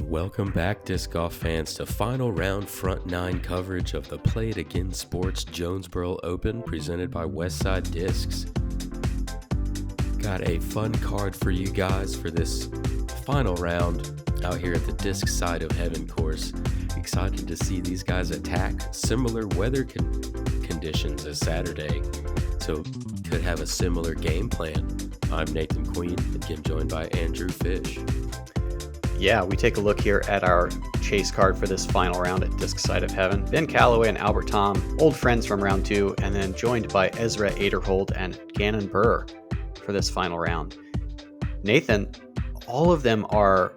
Welcome back, disc golf fans, to final round front nine coverage of the Play It Again Sports Jonesboro Open presented by Westside Discs. Got a fun card for you guys for this final round out here at the Disc Side of Heaven course. Excited to see these guys attack similar weather conditions as Saturday, so could have a similar game plan. I'm Nathan Queen, again joined by Andrew Fish. Yeah, we take a look here at our chase card for this final round at Disc Side of Heaven. Ben Callaway and Tamm, old friends from round two, and then joined by Ezra Aderhold and Gannon Buhr for this final round. Nathan, all of them are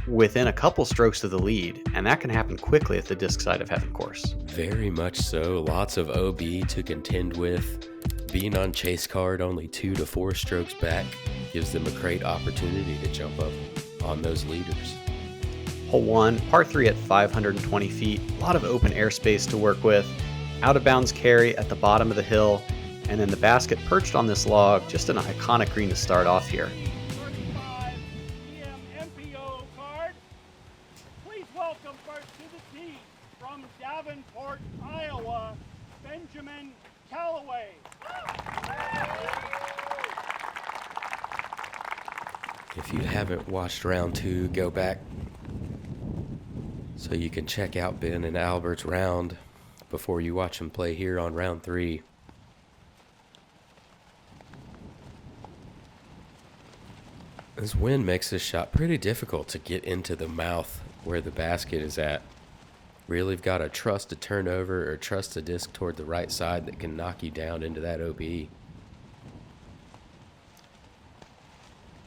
within a couple strokes of the lead, and that can happen quickly at the Disc Side of Heaven course. Very much so. Lots of OB to contend with. Being on chase card only 2 to 4 strokes back gives them a great opportunity to jump up on those leaders. Hole 1, par 3 at 520 feet. A lot of open airspace to work with. Out of bounds carry at the bottom of the hill, and then the basket perched on this log. Just an iconic green to start off here. 35 PM MPO card. Please welcome first to the tee from Davenport, Iowa, Benjamin Callaway. If you haven't watched round 2, go back so you can check out Ben and Albert's round before you watch them play here on round 3. This wind makes this shot pretty difficult to get into the mouth where the basket is at. Really got to trust a turnover or trust a disc toward the right side that can knock you down into that OB.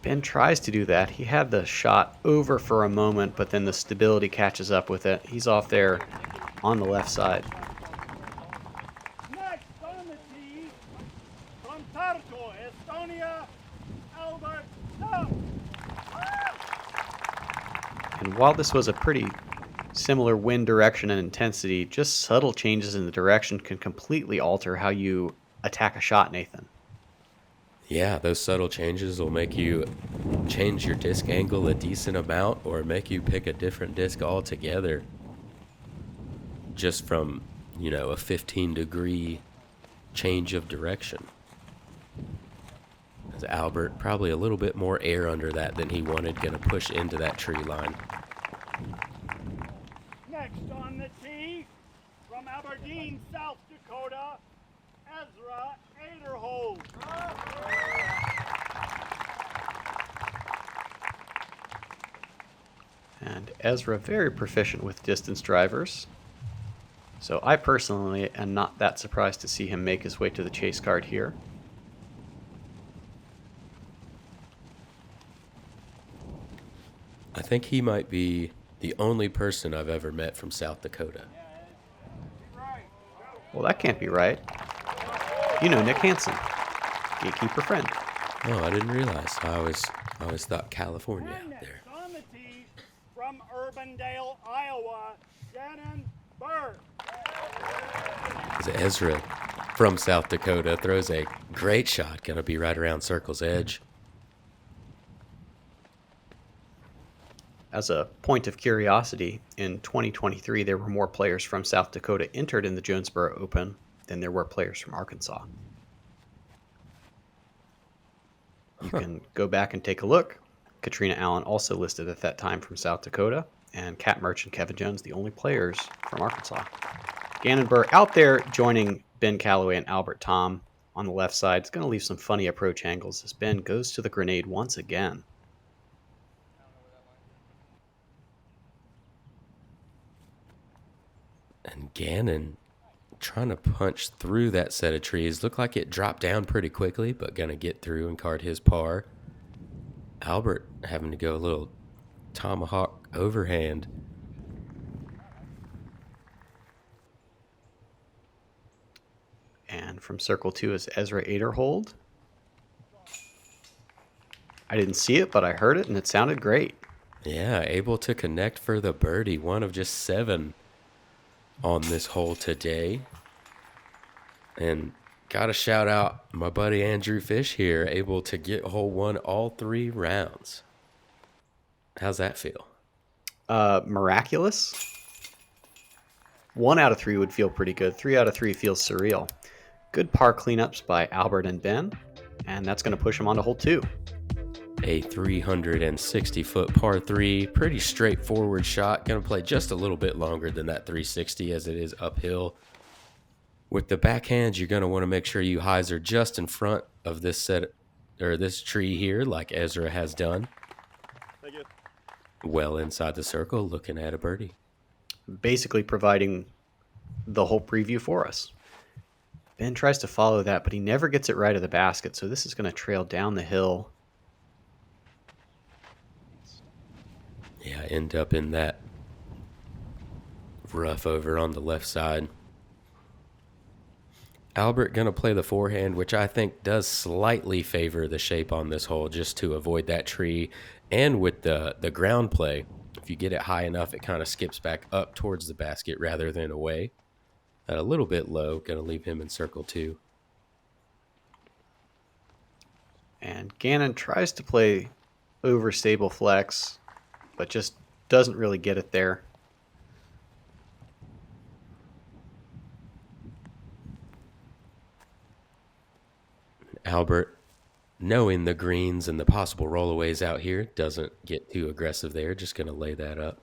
Ben tries to do that. He had the shot over for a moment, but then the stability catches up with it. He's off there on the left side. Next on the tee from Tartu, Estonia, Albert Tamm. And while this was a pretty similar wind direction and intensity, just subtle changes in the direction can completely alter how you attack a shot, Nathan. Yeah, those subtle changes will make you change your disc angle a decent amount or make you pick a different disc altogether just from, a 15-degree change of direction. As Albert, probably a little bit more air under that than he wanted, going to push into that tree line. Next on the tee from Aberdeen, South Dakota, Ezra Aderhold. And Ezra, very proficient with distance drivers. So I personally am not that surprised to see him make his way to the chase card here. I think he might be the only person I've ever met from South Dakota. Well, that can't be right. You know Nick Hansen, Gatekeeper friend. Oh, I didn't realize. I always thought California And out there. next on the tee from Urbandale, Iowa, Gannon Buhr. As Ezra from South Dakota throws a great shot, going to be right around circle's edge. As a point of curiosity, in 2023, there were more players from South Dakota entered in the Jonesboro Open than there were players from Arkansas. You can go back and take a look. Katrina Allen also listed at that time from South Dakota, and Kat Merch and Kevin Jones, the only players from Arkansas. Gannon Buhr out there joining Ben Callaway and Albert Tamm on the left side. It's going to leave some funny approach angles as Ben goes to the grenade once again. And Gannon trying to punch through that set of trees. Looked like it dropped down pretty quickly, but going to get through and card his par. Albert having to go a little tomahawk overhand. And from circle 2 is Ezra Aderhold. I didn't see it, but I heard it, and it sounded great. Yeah, able to connect for the birdie. One of just 7 on this hole today. And got to shout out my buddy Andrew Fish here, able to get hole 1 all 3 rounds. How's that feel? Miraculous. 1 out of 3 would feel pretty good. 3 out of 3 feels surreal. Good par cleanups by Albert and Ben, and that's going to push them on to hole 2. A 360-foot par 3, pretty straightforward shot. Going to play just a little bit longer than that 360 as it is uphill. With the backhand, you're going to want to make sure you hyzer just in front of this this tree here, like Ezra has done. Thank you. Well inside the circle, looking at a birdie. Basically providing the whole preview for us. Ben tries to follow that, but he never gets it right of the basket, so this is going to trail down the hill. Yeah, end up in that rough over on the left side. Albert going to play the forehand, which I think does slightly favor the shape on this hole just to avoid that tree. And with the ground play, if you get it high enough, it kind of skips back up towards the basket rather than away. A little bit low, going to leave him in circle 2. And Gannon tries to play overstable flex, but just doesn't really get it there. Albert, knowing the greens and the possible rollaways out here, doesn't get too aggressive there, just going to lay that up.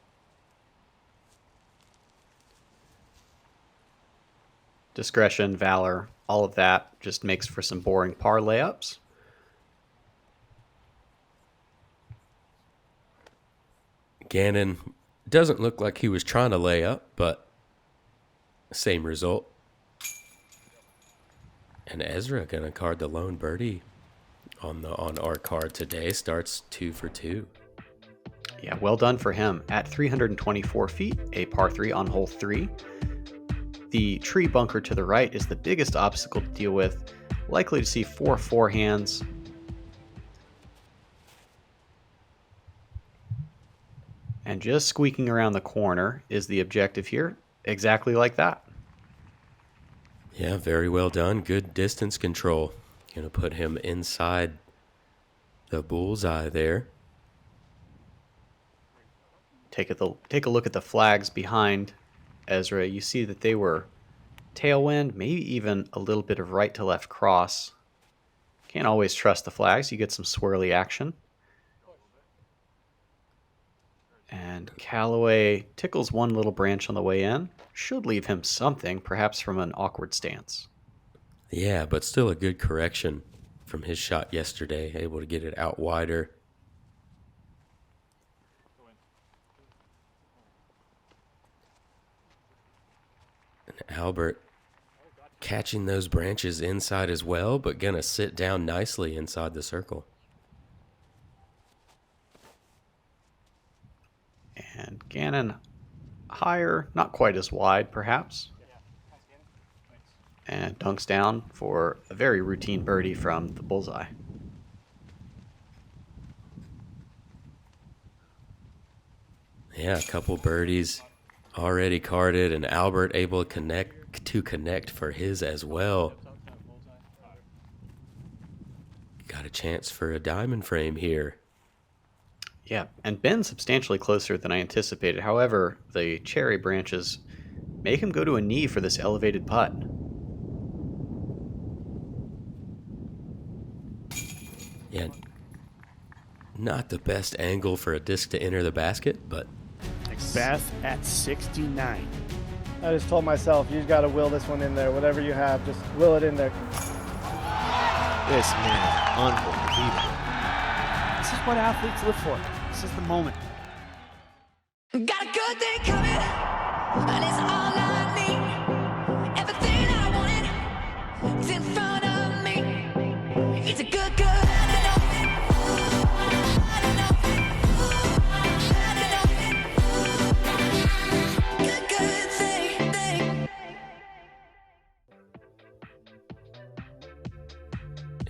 Discretion, valor, all of that just makes for some boring par layups. Gannon doesn't look like he was trying to lay up, but same result. And Ezra going to card the lone birdie on our card today. Starts 2 for 2. Yeah, well done for him. At 324 feet, a par 3 on hole 3. The tree bunker to the right is the biggest obstacle to deal with. Likely to see 4 forehands. And just squeaking around the corner is the objective here. Exactly like that. Yeah, very well done. Good distance control. Going to put him inside the bullseye there. Take a look at the flags behind Ezra. You see that they were tailwind, maybe even a little bit of right to left cross. Can't always trust the flags. You get some swirly action. And Callaway tickles one little branch on the way in. Should leave him something, perhaps from an awkward stance. Yeah, but still a good correction from his shot yesterday. Able to get it out wider. And Albert catching those branches inside as well, but going to sit down nicely inside the circle. And Gannon higher, not quite as wide, perhaps. And dunks down for a very routine birdie from the bullseye. Yeah, a couple birdies already carded, and Albert able to connect for his as well. Got a chance for a diamond frame here. Yeah, and Ben's substantially closer than I anticipated. However, the cherry branches make him go to a knee for this elevated putt. Yeah, not the best angle for a disc to enter the basket, but... Beth at 69. I just told myself, you got to will this one in there. Whatever you have, just will it in there. This man is unbelievable. This is what athletes live for. This is the moment. Got a good thing coming, and it's all I need. Everything I wanted is in front of me. It's a good.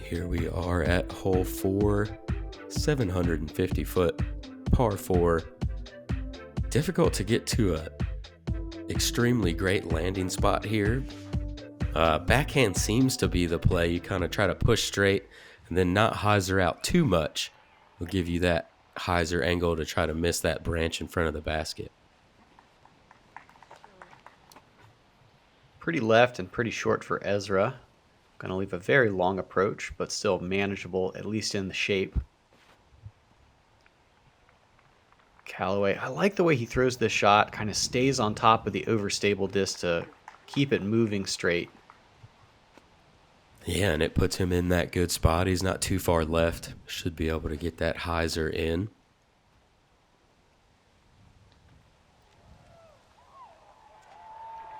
Here we are at hole 4, 750 foot, par 4. Difficult to get to a extremely great landing spot here. Backhand seems to be the play. You kind of try to push straight and then not hyzer out too much. Will give you that hyzer angle to try to miss that branch in front of the basket. Pretty left and pretty short for Ezra. Going to leave a very long approach, but still manageable, at least in the shape. Callaway, I like the way he throws this shot, kind of stays on top of the overstable disc to keep it moving straight. Yeah, and it puts him in that good spot. He's not too far left. Should be able to get that hyzer in.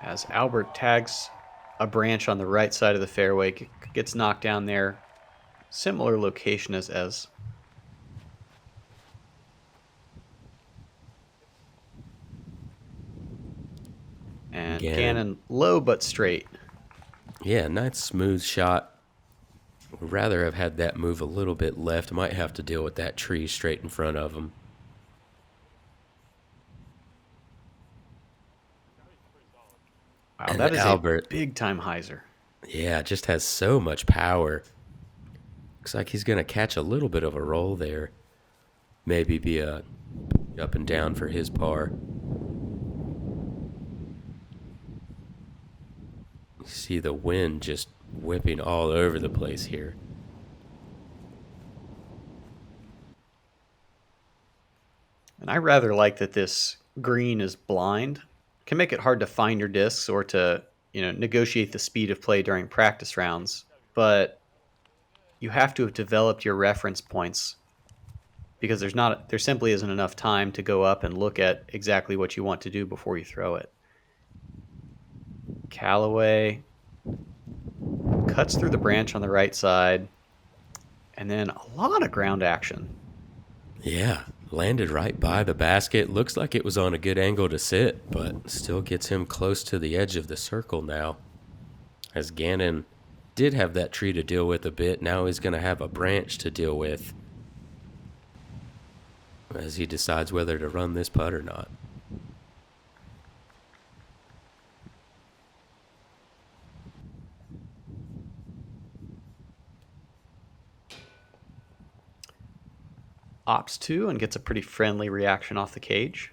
As Albert tags a branch on the right side of the fairway, gets knocked down there. Similar location as Ez. And Gannon low but straight. Yeah, nice smooth shot. Would rather have had that move a little bit left. Might have to deal with that tree straight in front of him. Wow, And that is Albert, a big time hyzer. yeah, just has so much power. Looks like he's going to catch a little bit of a roll there. Maybe be a up and down for his par. You see the wind just whipping all over the place here. And I rather like that this green is blind. Can make it hard to find your discs or to, negotiate the speed of play during practice rounds. But you have to have developed your reference points because there simply isn't enough time to go up and look at exactly what you want to do before you throw it. Callaway cuts through the branch on the right side, and then a lot of ground action. Yeah, landed right by the basket. Looks like it was on a good angle to sit, but still gets him close to the edge of the circle now. As Gannon did have that tree to deal with a bit, now he's going to have a branch to deal with as he decides whether to run this putt or not. Opts 2 and gets a pretty friendly reaction off the cage.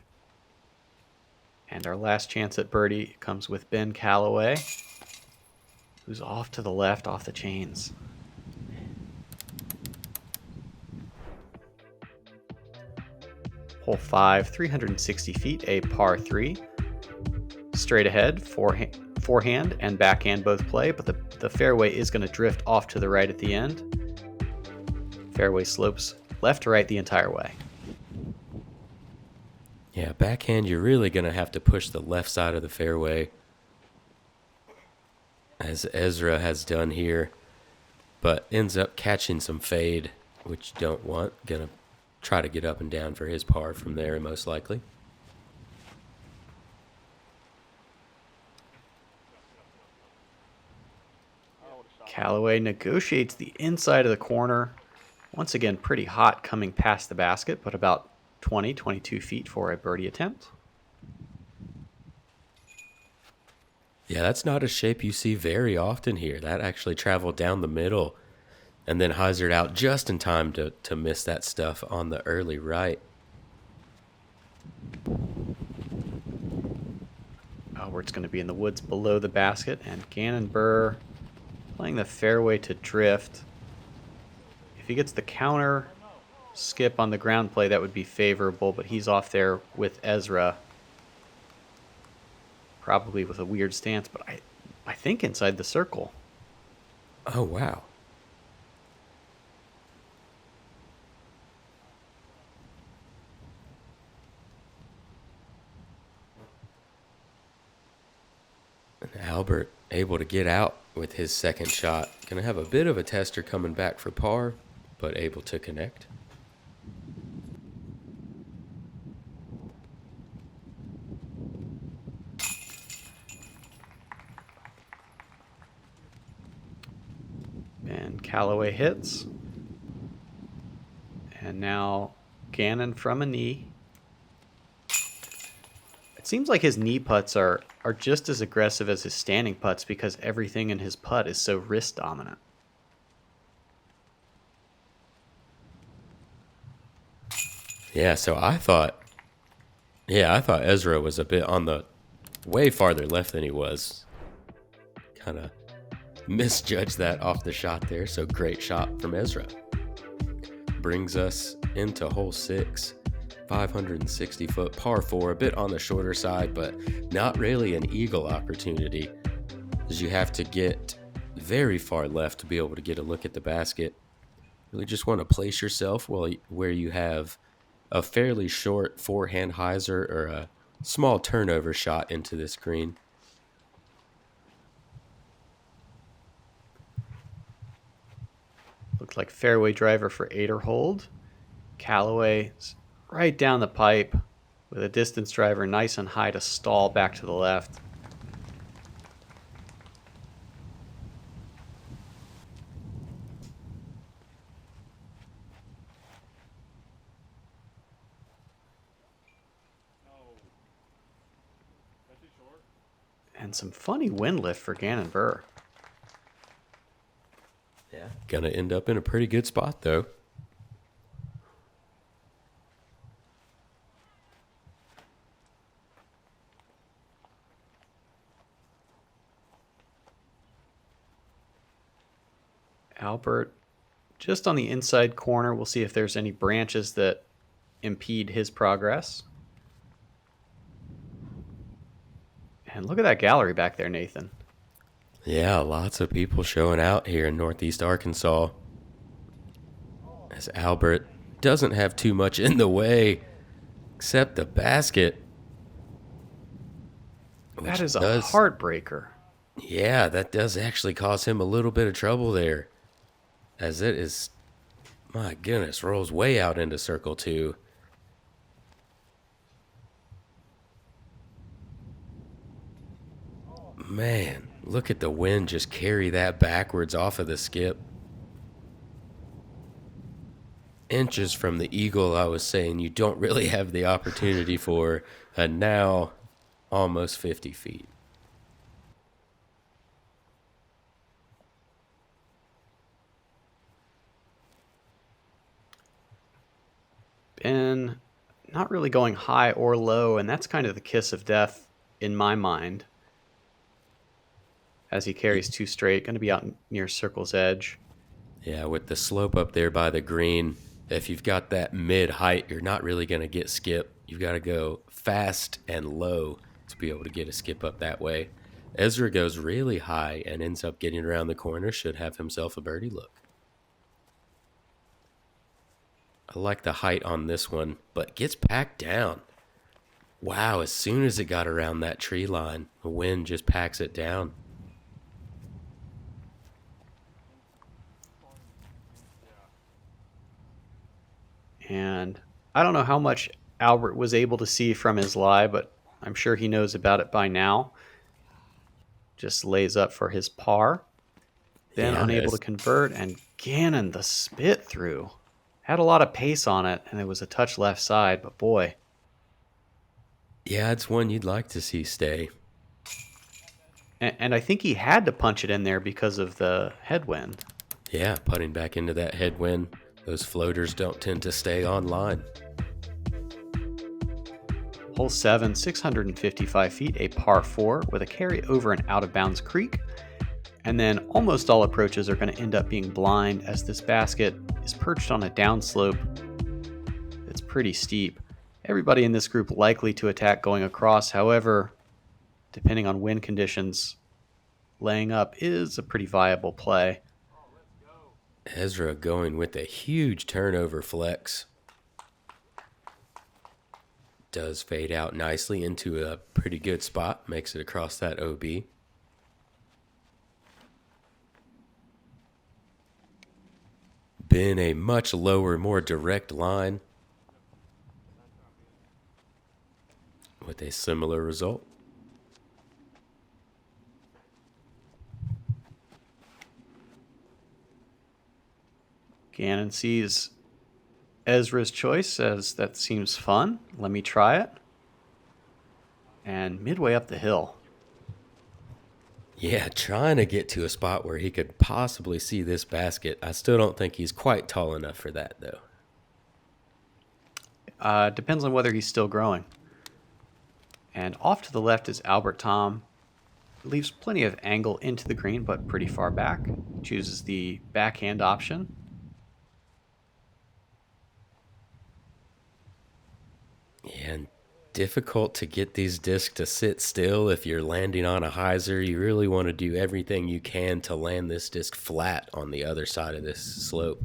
And our last chance at birdie comes with Ben Callaway, who's off to the left off the chains. Hole 5, 360 feet, a par 3. Straight ahead, forehand and backhand both play, but the fairway is going to drift off to the right at the end. Fairway slopes left to right the entire way. Yeah, backhand, you're really going to have to push the left side of the fairway, as Ezra has done here, but ends up catching some fade, which you don't want. Going to try to get up and down for his par from there, most likely. Callaway negotiates the inside of the corner. Once again, pretty hot coming past the basket, but about 22 feet for a birdie attempt. Yeah, that's not a shape you see very often here. That actually traveled down the middle and then hyzered out just in time to miss that stuff on the early right. Albert's going to be in the woods below the basket, and Gannon Buhr playing the fairway to drift. If he gets the counter skip on the ground play, that would be favorable, but he's off there with Ezra. Probably with a weird stance, but I think inside the circle. Oh, wow. And Albert able to get out with his second shot. Going to have a bit of a tester coming back for par, but able to connect. And Callaway hits. And now Gannon from a knee. It seems like his knee putts are just as aggressive as his standing putts because everything in his putt is so wrist dominant. Yeah, so I thought Ezra was a bit on the way farther left than he was. Kind of misjudged that off the shot there, so great shot from Ezra. Brings us into hole 6, 560-foot par 4, a bit on the shorter side, but not really an eagle opportunity, as you have to get very far left to be able to get a look at the basket. Really just want to place yourself where you have a fairly short forehand hyzer or a small turnover shot into this green. Looked like fairway driver for Aderhold. Callaway right down the pipe with a distance driver nice and high to stall back to the left. And some funny wind lift for Gannon Buhr. Yeah. Gonna end up in a pretty good spot, though. Albert just on the inside corner. We'll see if there's any branches that impede his progress. And look at that gallery back there, Nathan. Yeah, lots of people showing out here in Northeast Arkansas. As Albert doesn't have too much in the way except the basket. That is a heartbreaker. Yeah, that does actually cause him a little bit of trouble there. As it is, my goodness, rolls way out into circle 2. Man, look at the wind just carry that backwards off of the skip. Inches from the eagle I was saying you don't really have the opportunity for, and now almost 50 feet. Ben not really going high or low, and that's kind of the kiss of death in my mind. As he carries 2 straight, going to be out near circle's edge. Yeah, with the slope up there by the green, if you've got that mid height, you're not really going to get skip. You've got to go fast and low to be able to get a skip up that way. Ezra goes really high and ends up getting around the corner, should have himself a birdie look. I like the height on this one, but gets packed down. Wow, as soon as it got around that tree line, the wind just packs it down. And I don't know how much Albert was able to see from his lie, but I'm sure he knows about it by now. Just lays up for his par. Then unable to convert, and Gannon, the spit through. Had a lot of pace on it, and it was a touch left side, but boy. Yeah, it's one you'd like to see stay. And I think he had to punch it in there because of the headwind. Yeah, putting back into that headwind. Those floaters don't tend to stay online. Hole 7, 655 feet, a par 4 with a carry over an out-of-bounds creek. And then almost all approaches are going to end up being blind as this basket is perched on a downslope that's pretty steep. Everybody in this group likely to attack going across. However, depending on wind conditions, laying up is a pretty viable play. Ezra going with a huge turnover flex. Does fade out nicely into a pretty good spot. Makes it across that OB. Been a much lower, more direct line. With a similar result. Gannon sees Ezra's choice, says that seems fun. Let me try it. And midway up the hill. Yeah, trying to get to a spot where he could possibly see this basket. I still don't think he's quite tall enough for that, though. Depends on whether he's still growing. And off to the left is Albert Tamm. Leaves plenty of angle into the green, but pretty far back. Chooses the backhand option. And difficult to get these discs to sit still. If you're landing on a hyzer, you really want to do everything you can to land this disc flat on the other side of this slope.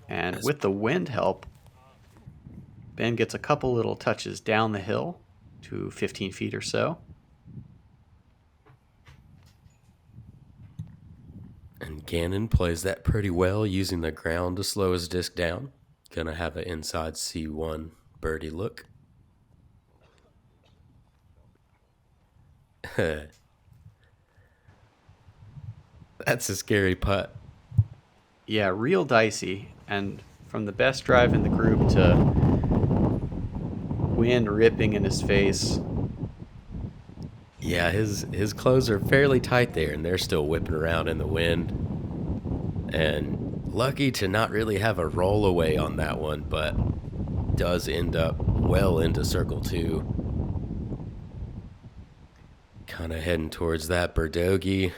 And with the wind help, Ben gets a couple little touches down the hill to 15 feet or so. And Gannon plays that pretty well, using the ground to slow his disc down. Gonna have an inside C1 birdie look. That's a scary putt. Yeah, real dicey. And from the best drive in the group to wind ripping in his face. Yeah, his clothes are fairly tight there, and they're still whipping around in the wind. And lucky to not really have a roll away on that one, but does end up well into circle 2. Kind of heading towards that birdogey.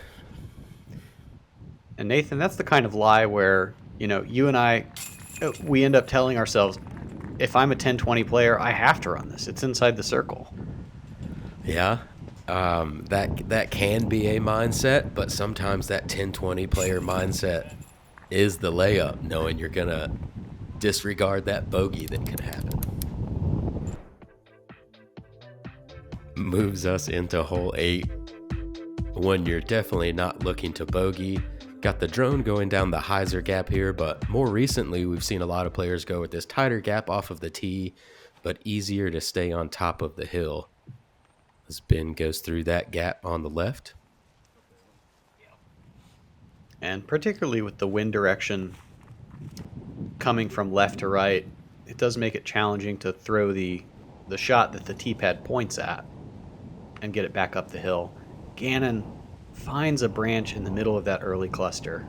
And Nathan, that's the kind of lie where, you know, you and I, we end up telling ourselves, if I'm a 10-20 player, I have to run this. It's inside the circle. Yeah, that can be a mindset, but sometimes that 10-20 player mindset is the layup, knowing you're going to disregard that bogey that could happen. Moves us into hole 8. One you're definitely not looking to bogey. Got the drone going down the hyzer gap here, but more recently we've seen a lot of players go with this tighter gap off of the tee, but easier to stay on top of the hill. As Ben goes through that gap on the left. And particularly with the wind direction coming from left to right, it does make it challenging to throw the shot that the tee pad points at and get it back up the hill. Gannon finds a branch in the middle of that early cluster.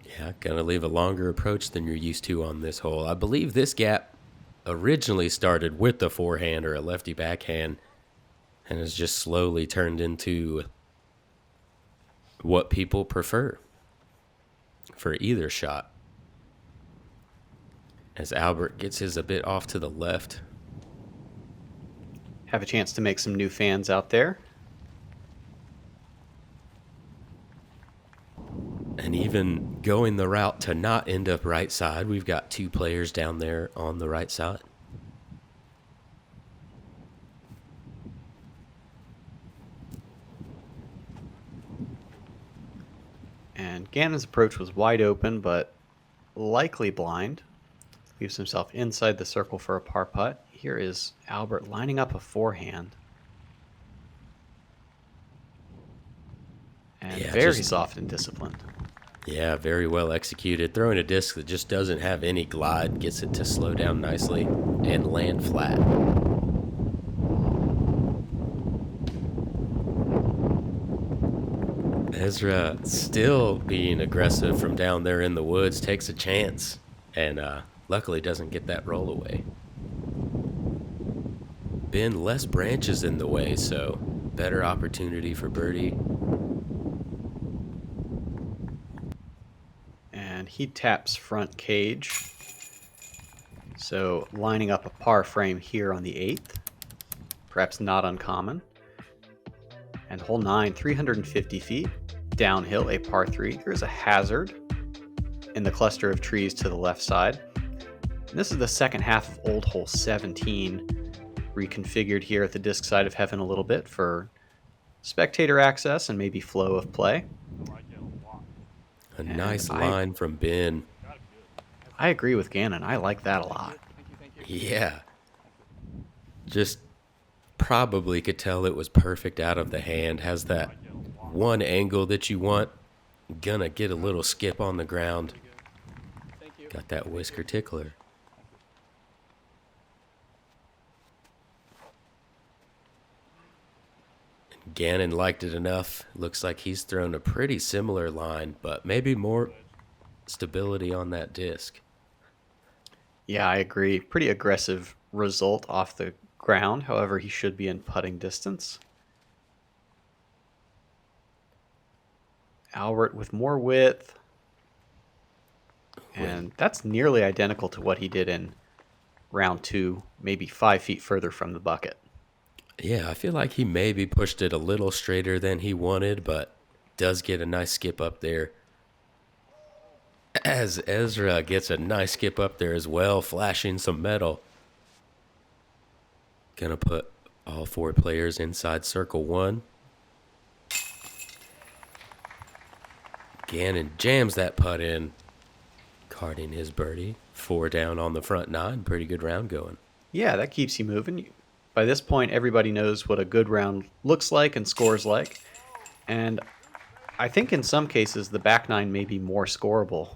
Yeah, gonna leave a longer approach than you're used to on this hole. I believe this gap originally started with the forehand or a lefty backhand and has just slowly turned into what people prefer for either shot. As Albert gets his a bit off to the left. Have a chance to make some new fans out there. And even going the route to not end up right side, we've got 2 players down there on the right side. And Gannon's approach was wide open, but likely blind. Leaves himself inside the circle for a par putt. Here is Albert lining up a forehand. And Yeah, very just- soft and disciplined. Yeah, very well executed. Throwing a disc that just doesn't have any glide, gets it to slow down nicely and land flat. Ezra, still being aggressive from down there in the woods, takes a chance and luckily doesn't get that roll away. Ben, less branches in the way, so better opportunity for birdie. And he taps front cage. So lining up a par frame here on the 8th. Perhaps not uncommon. And hole 9, 350 feet. Downhill, a par 3. Here's a hazard in the cluster of trees to the left side. And this is the second half of old hole 17. Reconfigured here at the disc side of heaven a little bit for spectator access and maybe flow of play. A nice line from Ben. I agree with Gannon. I like that a lot. Yeah. Just probably could tell it was perfect out of the hand. Has that one angle that you want. Gonna get a little skip on the ground. Got that whisker tickler. Gannon liked it enough. Looks like he's thrown a pretty similar line, but maybe more stability on that disc. Yeah, I agree. Pretty aggressive result off the ground. However, he should be in putting distance. Albert with more width. And that's nearly identical to what he did in round 2, maybe 5 feet further from the bucket. Yeah, I feel like he maybe pushed it a little straighter than he wanted, but does get a nice skip up there. As Ezra gets a nice skip up there as well, flashing some metal. Gonna put all 4 players inside circle 1. Gannon jams that putt in, carding his birdie. 4 down on the front 9. Pretty good round going. Yeah, that keeps you moving. By this point, everybody knows what a good round looks like and scores like. And I think in some cases, the back 9 may be more scoreable.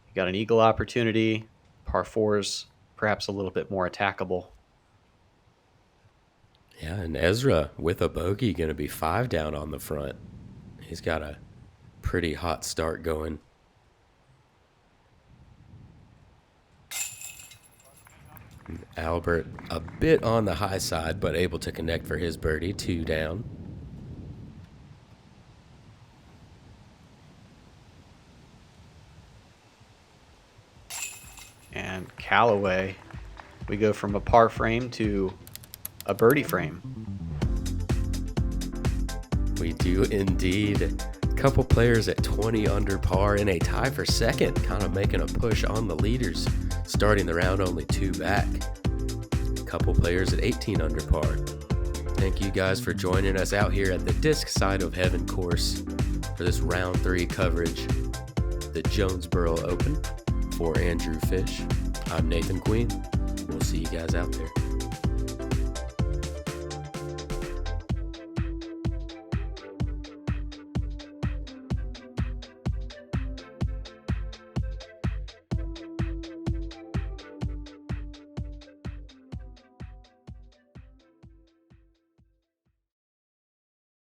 You got an eagle opportunity, par 4s, perhaps a little bit more attackable. Yeah, and Ezra with a bogey going to be 5 down on the front. He's got a pretty hot start going. Albert a bit on the high side, but able to connect for his birdie. 2 down. And Callaway, we go from a par frame to a birdie frame. We do indeed. Couple players at 20 under par in a tie for second, kind of making a push on the leaders, starting the round only 2 back. Couple players at 18 under par. Thank you guys for joining us out here at the Disc Side of Heaven course for this round 3 coverage, the Jonesboro Open. For Andrew Fish, I'm Nathan Queen. We'll see you guys out there.